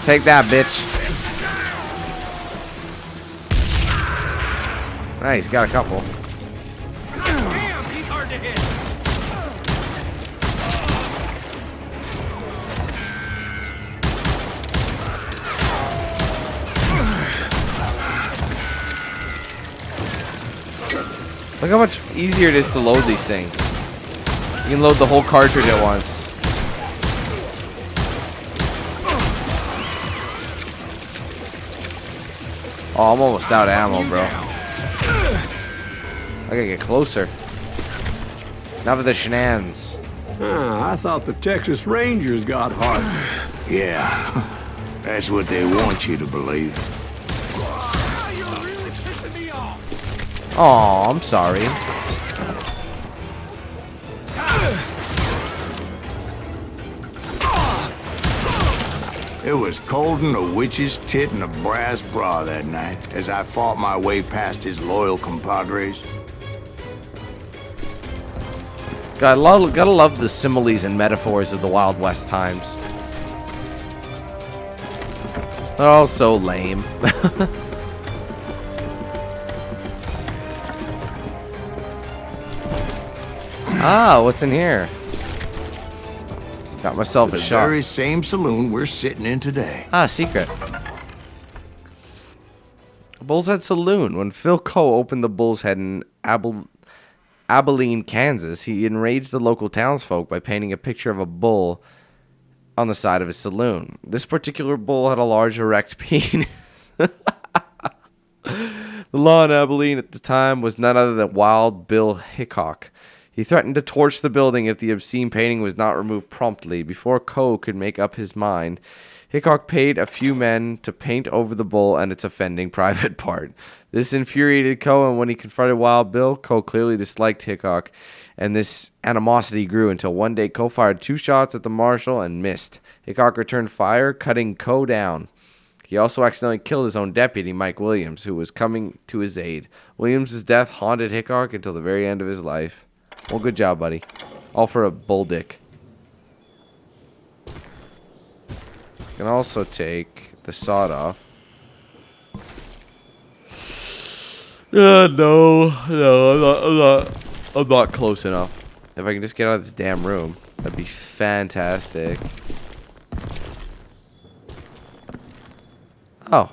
Take that, bitch. Nice, got a couple. Damn, he's hard to hit. Look how much easier it is to load these things. You can load the whole cartridge at once. Oh, I'm almost out of ammo, bro. I gotta get closer. Now for the shenanigans. I thought the Texas Rangers got hard. Yeah, that's what they want you to believe. You're really pissing me off. Oh, I'm sorry. It was coldin' a witch's tit and a brass bra that night as I fought my way past his loyal compadres. Gotta love the similes and metaphors of the Wild West times. They're all so lame. Ah, what's in here? Got myself a The shot. very same saloon we're sitting in today. Ah, secret. Bull's Head Saloon. When Phil Coe opened the Bull's Head in Abilene, Kansas, he enraged the local townsfolk by painting a picture of a bull on the side of his saloon. This particular bull had a large erect penis. The law in Abilene at the time was none other than Wild Bill Hickok. He threatened to torch the building if the obscene painting was not removed promptly. Before Coe could make up his mind, Hickok paid a few men to paint over the bull and its offending private part. This infuriated Coe, and when he confronted Wild Bill, Coe clearly disliked Hickok, and this animosity grew until one day Coe fired 2 shots at the marshal and missed. Hickok returned fire, cutting Coe down. He also accidentally killed his own deputy, Mike Williams, who was coming to his aid. Williams' death haunted Hickok until the very end of his life. Well, good job, buddy. All for a bull dick. Can also take the sawed off. No, I'm not close enough. If I can just get out of this damn room, that'd be fantastic. Oh.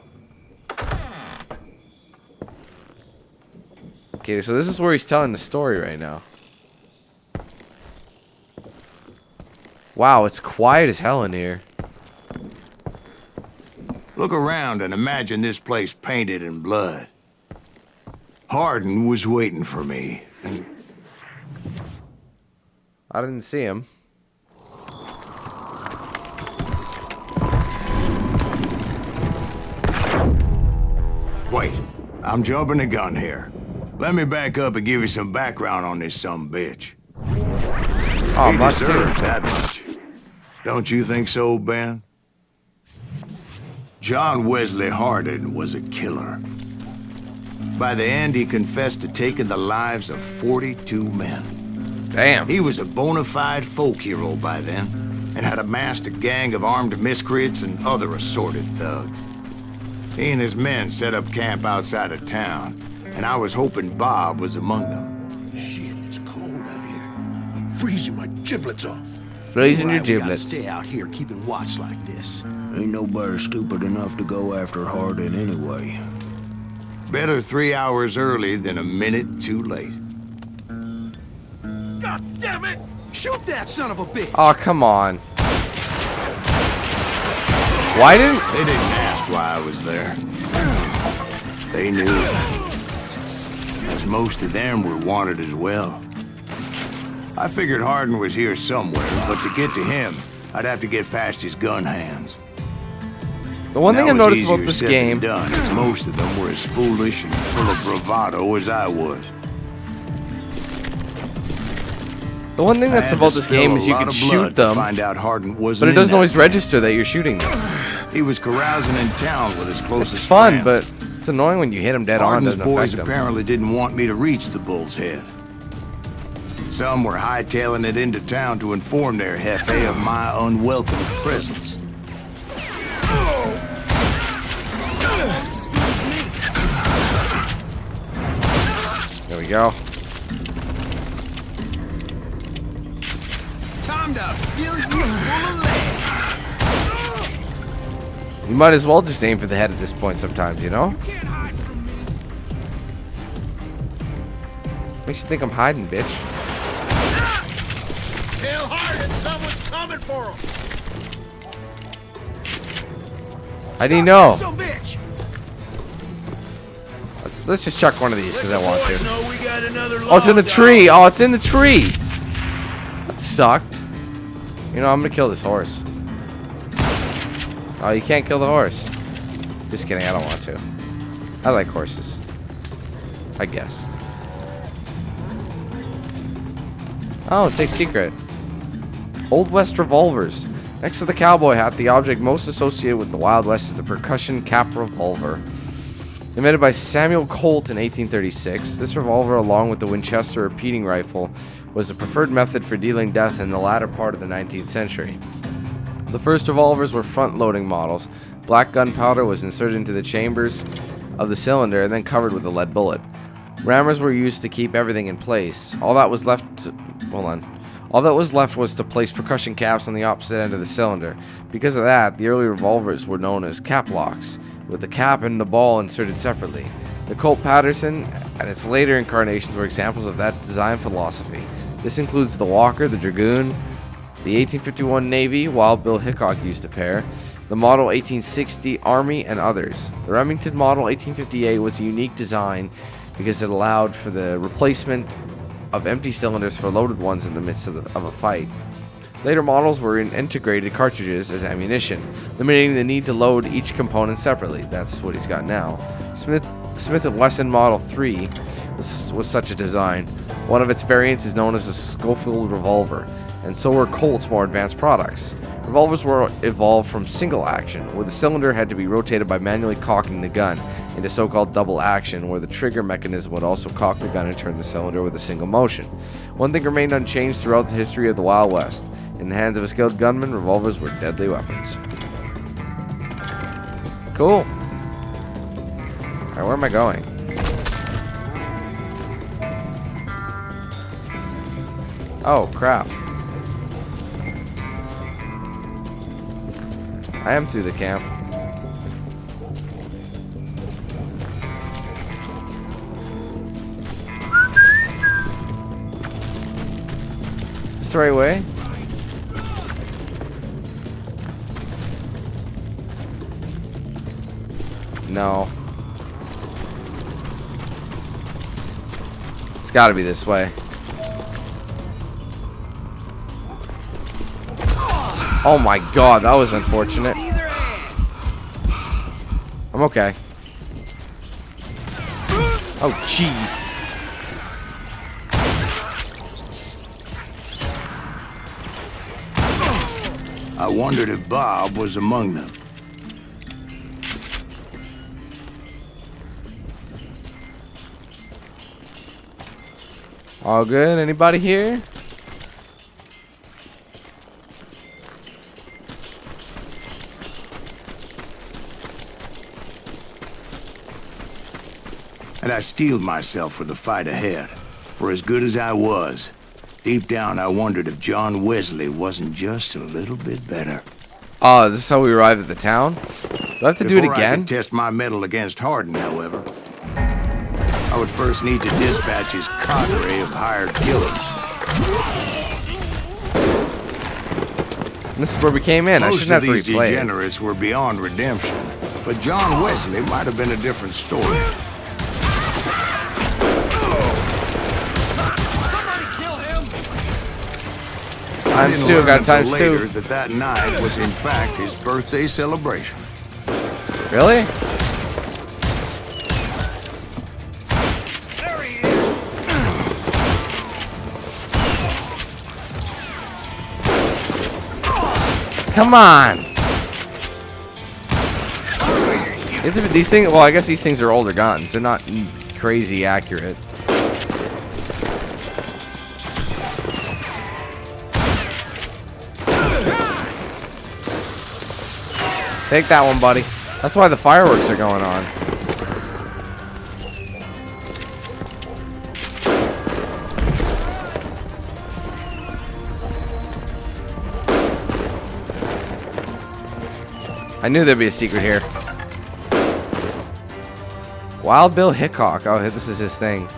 Okay, so this is where he's telling the story right now. Wow, it's quiet as hell in here. Look around and imagine this place painted in blood. Hardin was waiting for me. I didn't see him. Wait, I'm jumping the gun here. Let me back up and give you some background on this sumbitch. Oh, He much too. deserves that much. Don't you think so, Ben? John Wesley Hardin was a killer. By the end, he confessed to taking the lives of 42 men. Damn. He was a bona fide folk hero by then, and had amassed a gang of armed miscreants and other assorted thugs. He and his men set up camp outside of town, and I was hoping Bob was among them. Shit, it's cold out here. I'm freezing my giblets off. Freezing your Why we gotta giblets. stay out here keeping watch like this. Ain't nobody stupid enough to go after Hardin anyway. Better 3 hours early than a minute too late. God damn it! Shoot that son of a bitch! Oh, come on. Why didn't... They didn't ask why I was there. They knew. As most of them were wanted as well. I figured Hardin was here somewhere, but to get to him, I'd have to get past his gun hands. The one That thing I've was noticed about easier this said than game... done, as most of them were as foolish and full of bravado as I was. The one thing I that's had about to this spill game a is you lot can of shoot blood to them, find out Hardin but wasn't it doesn't in always that camp. register that you're shooting them. He was carousing in town with his closest It's fun, friend. but it's annoying when you hit him dead on. It Hardin's doesn't boys affect them. apparently didn't want me to reach the Bull's Head. Some were hightailing it into town to inform their jefe of my unwelcome presence. we go. Time to fill you full of lead. You might as well just aim for the head at this point sometimes, you know? Can't hide from me. Makes you think I'm hiding, bitch. Kill hard and someone's coming for him. How do you know? So bitch. Let's just chuck one of these because I want to. No, we got another Oh, it's in the tree. Oh, it's in the tree. That sucked. You know, I'm gonna kill this horse. Oh, you can't kill the horse. Just kidding, I don't want to. I like horses. I guess. Oh, take secret. Old West revolvers. Next to the cowboy hat, the object most associated with the Wild West is the percussion cap revolver. Invented by Samuel Colt in 1836, this revolver, along with the Winchester repeating rifle, was the preferred method for dealing death in the latter part of the 19th century. The first revolvers were front-loading models. Black gunpowder was inserted into the chambers of the cylinder and then covered with a lead bullet. Rammers were used to keep everything in place. All that was left was to place percussion caps on the opposite end of the cylinder. Because of that, the early revolvers were known as cap locks, with the cap and the ball inserted separately. The Colt Patterson and its later incarnations were examples of that design philosophy. This includes the Walker, the Dragoon, the 1851 Navy, Wild Bill Hickok used a pair, the Model 1860 Army, and others. The Remington Model 1858 was a unique design because it allowed for the replacement of empty cylinders for loaded ones in the midst of a fight. Later models were in integrated cartridges as ammunition, limiting the need to load each component separately. That's what he's got now. Smith & Wesson Model 3 was such a design. One of its variants is known as a Schofield revolver, and so were Colt's more advanced products. Revolvers were evolved from single action, where the cylinder had to be rotated by manually cocking the gun, into so-called double action, where the trigger mechanism would also cock the gun and turn the cylinder with a single motion. One thing remained unchanged throughout the history of the Wild West. In the hands of a skilled gunman, revolvers were deadly weapons. Cool. Alright, where am I going? Oh, crap. I am through the camp. Is this the right way? No. It's gotta be this way. Oh my god, that was unfortunate. I'm okay. Oh jeez. I wondered if Bob was among them. All good? Anybody here? And I steeled myself for the fight ahead. For as good as I was, deep down I wondered if John Wesley wasn't just a little bit better. Oh, this is how we arrived at the town? Do I have to do it Before I again? could test my mettle against Hardin, however, I would first need to dispatch his cadre of hired killers. This is where we came in. I Most shouldn't of have these to replay it. degenerates were beyond redemption, but John Wesley might have been a different story. Times two, got times later two. that night was in fact his birthday celebration. Really? There he is. Come on. These things, well, I guess these things are older guns. They're not crazy accurate. Take that one, buddy. That's why the fireworks are going on. I knew there'd be a secret here. Wild Bill Hickok. Oh, this is his thing.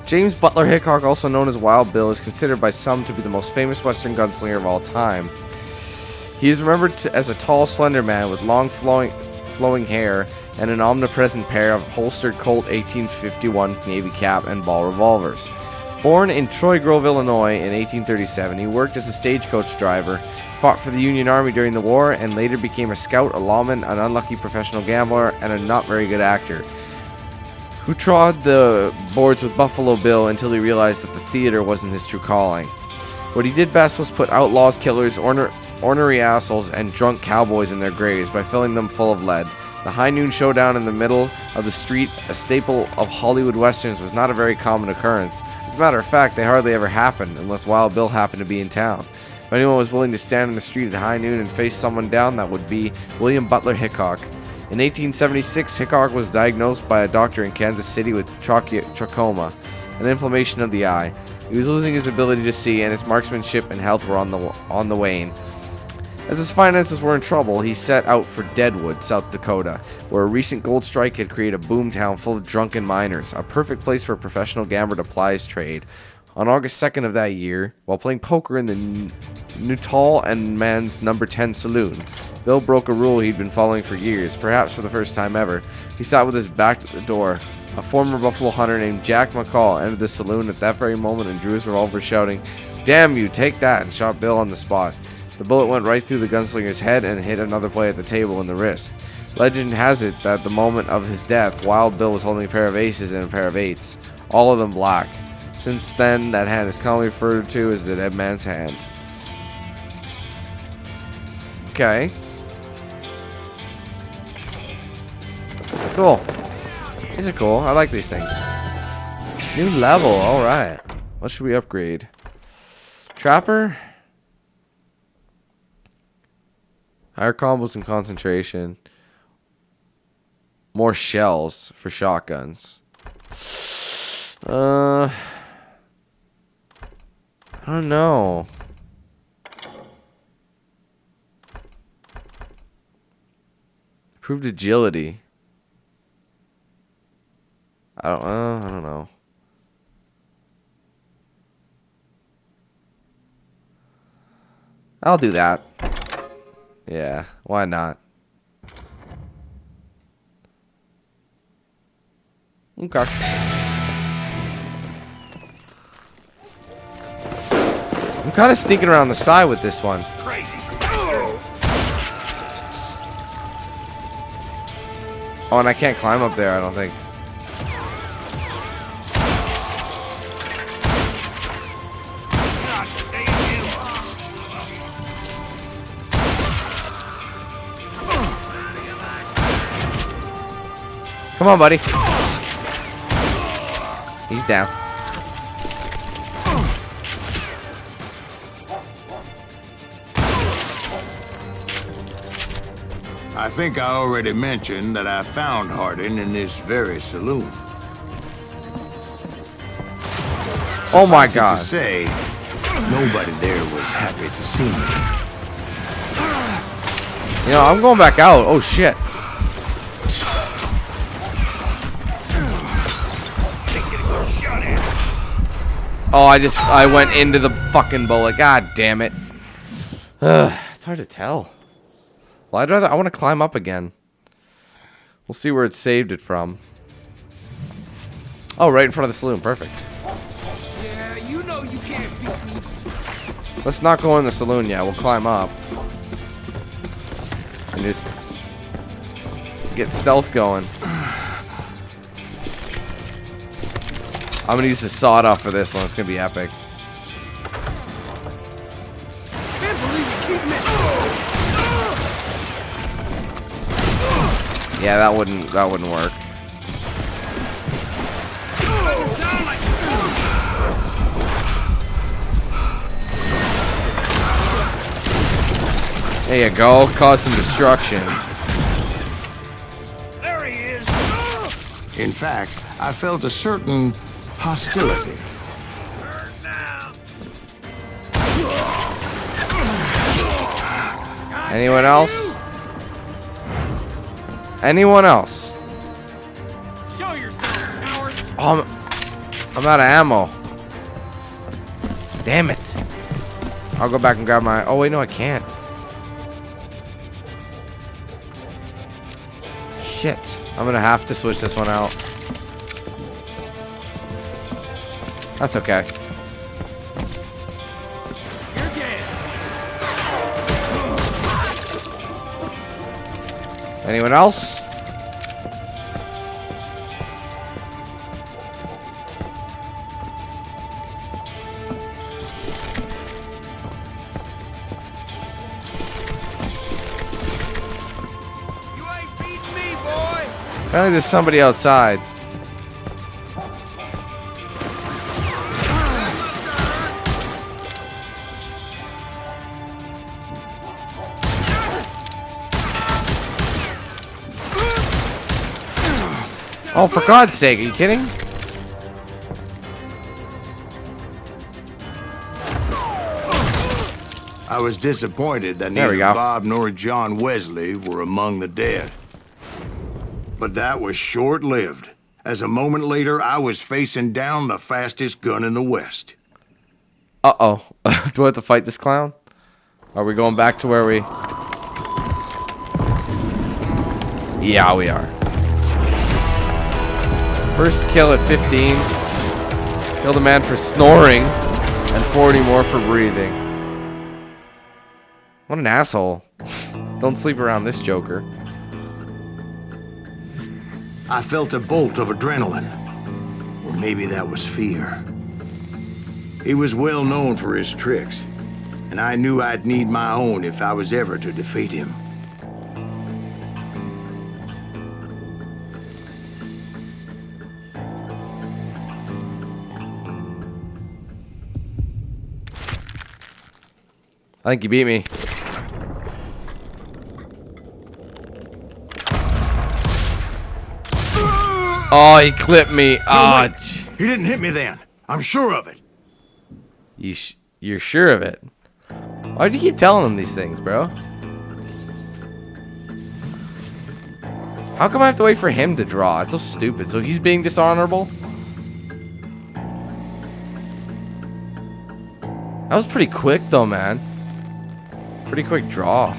James Butler Hickok, also known as Wild Bill, is considered by some to be the most famous Western gunslinger of all time. He is remembered as a tall, slender man with long, flowing hair and an omnipresent pair of holstered Colt 1851 Navy cap and ball revolvers. Born in Troy Grove, Illinois in 1837, he worked as a stagecoach driver, fought for the Union Army during the war, and later became a scout, a lawman, an unlucky professional gambler, and a not very good actor, who trod the boards with Buffalo Bill until he realized that the theater wasn't his true calling. What he did best was put outlaws, killers, ornery assholes, and drunk cowboys in their graves by filling them full of lead. The high noon showdown in the middle of the street, a staple of Hollywood westerns, was not a very common occurrence. As a matter of fact, they hardly ever happened unless Wild Bill happened to be in town. If anyone was willing to stand in the street at high noon and face someone down, that would be William Butler Hickok. In 1876, Hickok was diagnosed by a doctor in Kansas City with trachoma, an inflammation of the eye. He was losing his ability to see, and his marksmanship and health were on the wane. As his finances were in trouble, he set out for Deadwood, South Dakota, where a recent gold strike had created a boomtown full of drunken miners, a perfect place for a professional gambler to ply his trade. On August 2nd of that year, while playing poker in the Nuttall and Mann's No. 10 saloon, Bill broke a rule he'd been following for years, perhaps for the first time ever. He sat with his back to the door. A former buffalo hunter named Jack McCall entered the saloon at that very moment and drew his revolver, shouting, "Damn you, take that," and shot Bill on the spot. The bullet went right through the gunslinger's head and hit another player at the table in the wrist. Legend has it that at the moment of his death, Wild Bill was holding a pair of aces and a pair of eights, all of them black. Since then, that hand is commonly referred to as the dead man's hand. Okay. Cool. These are cool. I like these things. New level. Alright. What should we upgrade? Trapper? Higher combos and concentration. More shells for shotguns. I don't know. Improved agility. I don't know. I'll do that. Yeah, why not? Okay. I'm kind of sneaking around the side with this one. Crazy. Oh, and I can't climb up there, I don't think. Come on, buddy. He's down. I think I already mentioned that I found Hardin in this very saloon. Oh my Suffice it God. to say, nobody there was happy to see me. You know, I'm going back out. Oh shit. Oh, I went into the fucking bullet. God damn it. It's hard to tell. Well, I want to climb up again. We'll see where it saved it from. Oh, right in front of the saloon. Perfect. Yeah, you know you can't beat me. Let's not go in the saloon yet. We'll climb up. And just get stealth going. I'm gonna use the sawed off for this one. It's gonna be epic. Can't believe you keep missing. Yeah, that wouldn't work. There you go. Cause some destruction. There he is. In fact, I felt a certain hostility. Turn now. Anyone else? Anyone else? Show yourself, coward. Oh, I'm out of ammo. Damn it. I'll go back and grab my... Oh, wait, no, I can't. Shit. I'm going to have to switch this one out. That's okay. You're dead. Anyone else? You ain't beating me, boy. Apparently there's somebody outside. Oh, for God's sake, are you kidding? I was disappointed that There we neither go. Bob nor John Wesley were among the dead. But that was short-lived, as a moment later I was facing down the fastest gun in the West. Uh-oh. Do I have to fight this clown? Are we going back to where we... Yeah, we are. First kill at 15. Killed a man for snoring. And 40 more for breathing. What an asshole. Don't sleep around this joker. I felt a bolt of adrenaline. Or maybe that was fear. He was well known for his tricks, and I knew I'd need my own if I was ever to defeat him. I think you beat me. Oh, he clipped me. Oh, He didn't hit me then. I'm sure of it. you're sure of it? Why'd you keep telling him these things, bro? How come I have to wait for him to draw? It's so stupid. So he's being dishonorable? That was pretty quick, though, man. Pretty quick draw.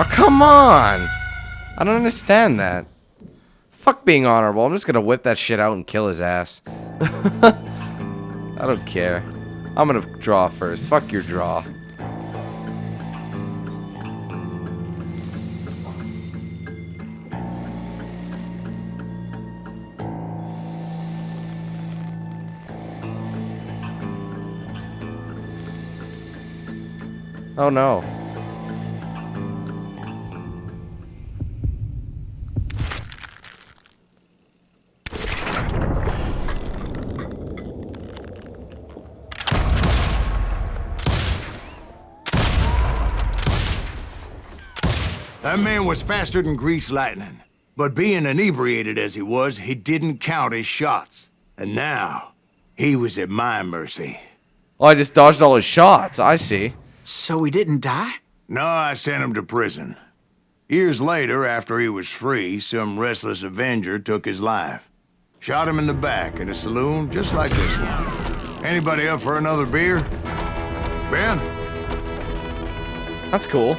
Oh, come on! I don't understand that. Fuck being honorable. I'm just gonna whip that shit out and kill his ass. I don't care. I'm gonna draw first. Fuck your draw. Oh no. That man was faster than greased lightning. But being inebriated as he was, he didn't count his shots. And now, he was at my mercy. Oh, I just dodged all his shots. I see. So he didn't die? No, I sent him to prison. Years later, after he was free, some restless avenger took his life. Shot him in the back at a saloon just like this one. Anybody up for another beer? Ben? That's cool.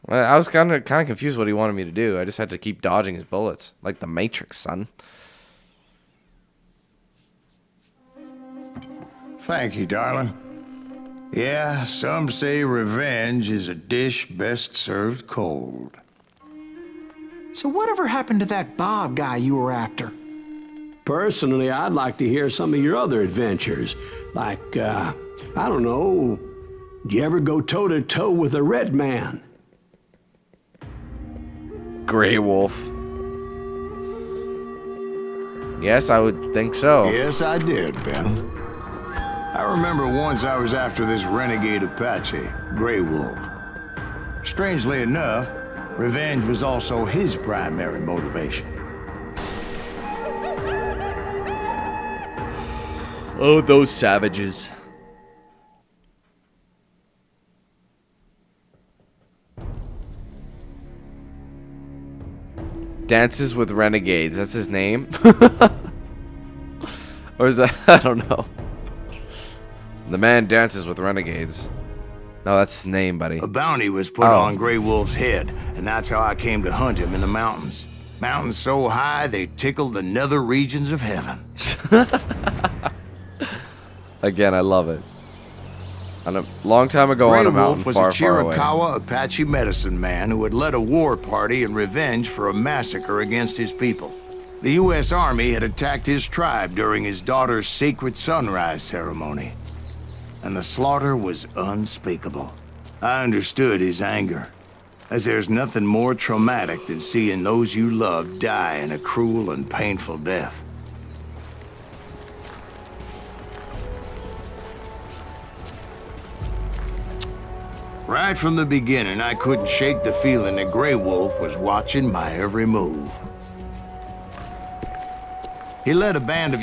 I was kind of confused what he wanted me to do. I just had to keep dodging his bullets, like the Matrix, son. Thank you, darling. Yeah, some say revenge is a dish best served cold. So whatever happened to that Bob guy you were after? Personally, I'd like to hear some of your other adventures. Like, I don't know, did you ever go toe-to-toe with a red man? Grey Wolf. Yes, I would think so. Yes, I did, Ben. I remember once I was after this renegade Apache, Grey Wolf. Strangely enough, revenge was also his primary motivation. Oh, those savages. Dances with Renegades. That's his name? Or is that... I don't know. The man dances with renegades. No, that's his name, buddy. A bounty was put on Grey Wolf's head, and that's how I came to hunt him in the mountains. Mountains so high they tickled the nether regions of heaven. Again, I love it. And a long time ago Grey on a Wolf mountain was far, a far away. Chiricahua Apache medicine man who had led a war party in revenge for a massacre against his people. The U.S. Army had attacked his tribe during his daughter's sacred sunrise ceremony, and the slaughter was unspeakable. I understood his anger, as there's nothing more traumatic than seeing those you love die in a cruel and painful death. Right from the beginning, I couldn't shake the feeling that Grey Wolf was watching my every move. He led a band of